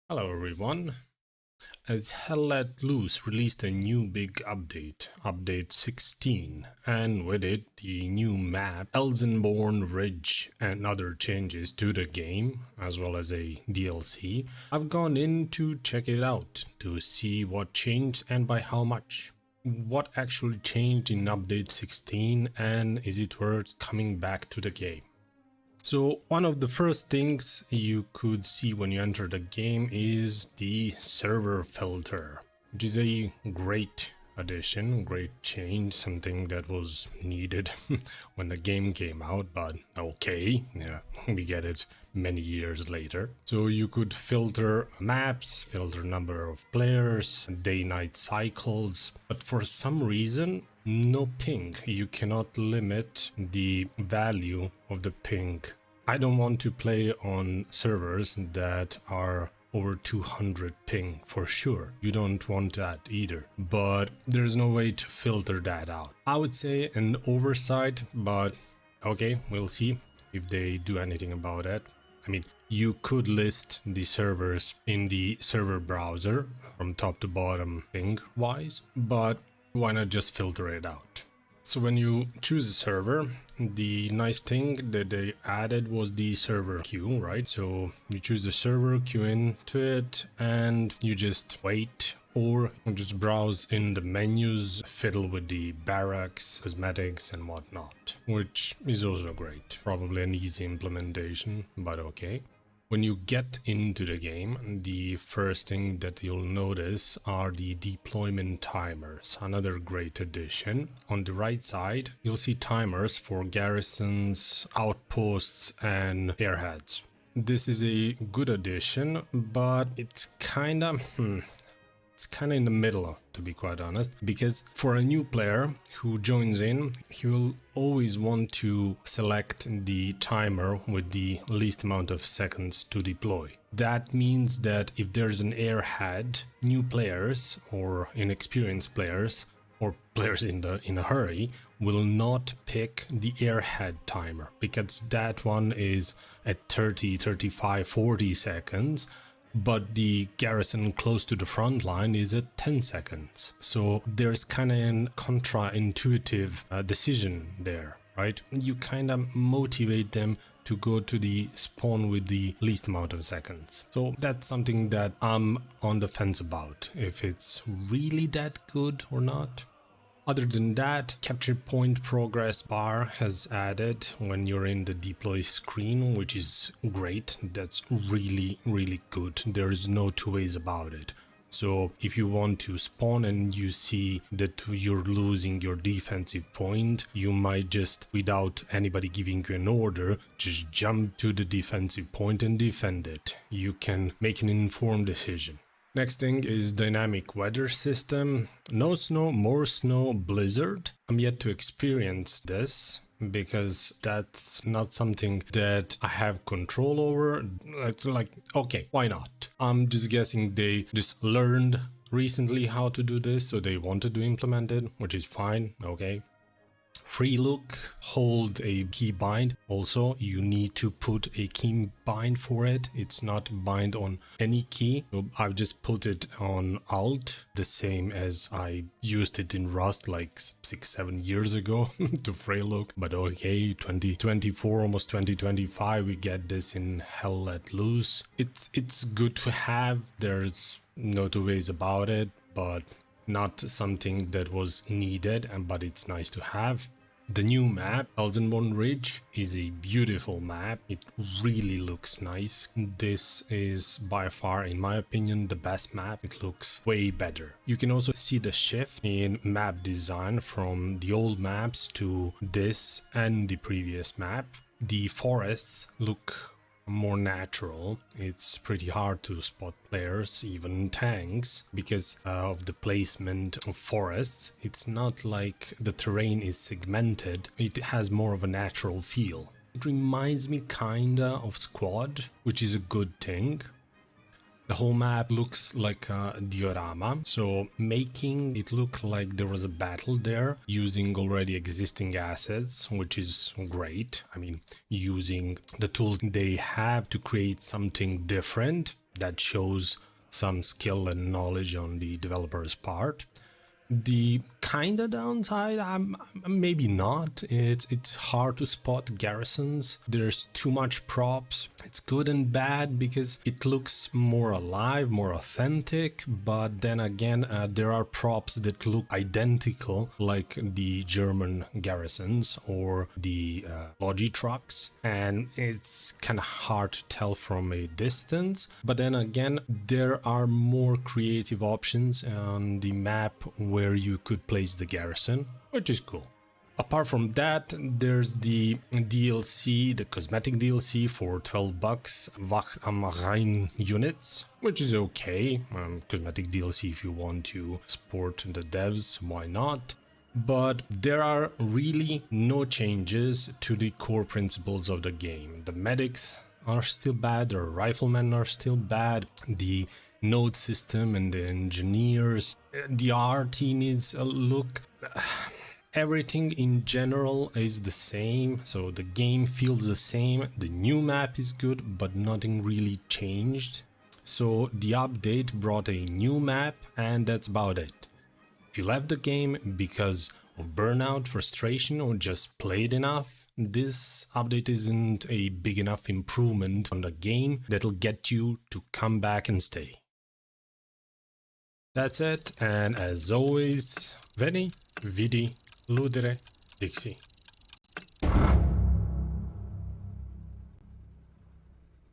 Hello everyone. As Let Loose released a new big update, update 16, and with it the new map, Elsenborn Ridge, and other changes to the game, as well as a DLC, I've gone in to check it out, to see what changed and by how much. What actually changed in update 16, and is it worth coming back to the game? So one of the first things you could see when you enter the game is the server filter, which is a great addition, great change, something that was needed when the game came out, but okay, yeah, we get it many years later. So you could filter maps, filter number of players, day-night cycles, but for some reason, no ping. You cannot limit the value of the ping. I don't want to play on servers that are over 200 ping for sure. You don't want that either, but there's no way to filter that out. I would say an oversight, but okay, we'll see if they do anything about that. I mean, you could list the servers in the server browser from top to bottom ping wise, but why not just filter it out? So when you choose a server, the nice thing that they added was the server queue, right? So you choose the server, queue into it, and you just wait, or just browse in the menus, fiddle with the barracks, cosmetics and whatnot, which is also great. Probably an easy implementation, but okay. When you get into the game, the first thing that you'll notice are the deployment timers, another great addition. On the right side, you'll see timers for garrisons, outposts, and airheads. This is a good addition, but it's kinda in the middle, to be quite honest, because for a new player who joins in, he will always want to select the timer with the least amount of seconds to deploy. That means that if there's an airhead, new players or inexperienced players or players in a hurry will not pick the airhead timer, because that one is at 30, 35, 40 seconds. But the garrison close to the front line is at 10 seconds. So there's kind of a contra-intuitive decision there, right? You kind of motivate them to go to the spawn with the least amount of seconds. So that's something that I'm on the fence about, if it's really that good or not. Other than that, capture point progress bar has added when you're in the deploy screen, which is great. That's really good. There's no two ways about it. So if you want to spawn and you see that you're losing your defensive point, you might just, without anybody giving you an order, just jump to the defensive point and defend it. You can make an informed decision. Next thing is dynamic weather system. No snow, more snow, blizzard. I'm yet to experience this because that's not something that I have control over. Like, okay, why not? I'm just guessing they just learned recently how to do this, so they wanted to implement it, which is fine, okay. Free look, hold a key bind. Also, you need to put a key bind for it. It's not bind on any key. So I've just put it on Alt, the same as I used it in Rust like 6-7 years ago to free look. But okay, 2024, almost 2025, we get this in Hell Let Loose. It's good to have. There's no two ways about it, but not something that was needed, but it's nice to have. The new map, Elsenborn Ridge, is a beautiful map. It really looks nice. This is by far, in my opinion, the best map. It looks way better. You can also see the shift in map design from the old maps to this and the previous map. The forests look more natural. It's pretty hard to spot players, even tanks, because of the placement of forests. It's not like the terrain is segmented. It has more of a natural feel. It reminds me kinda of Squad, which is a good thing. The whole map looks like a diorama, so making it look like there was a battle there using already existing assets, which is great. I mean, using the tools they have to create something different. that shows some skill and knowledge on the developer's part. The kind of downside, maybe not. It's hard to spot garrisons. There's too much props. It's good and bad because it looks more alive, more authentic. But then again, there are props that look identical, like the German garrisons or the Logi trucks, and it's kind of hard to tell from a distance. But then again, there are more creative options on the map where you could place the garrison, which is cool. Apart from that, there's the DLC, the cosmetic DLC for 12 bucks, Wacht am Rhein units, which is okay. Cosmetic DLC if you want to support the devs, why not? But there are really no changes to the core principles of the game. The medics are still bad, the riflemen are still bad, the node system and the engineers, the RT needs a look. Everything in general is the same, so the game feels the same. The new map is good, but nothing really changed. So the update brought a new map, and that's about it. If you left the game because of burnout, frustration, or just played enough, this update isn't a big enough improvement on the game that'll get you to come back and stay. That's it, and as always, Veni, vidi, ludere, dixi.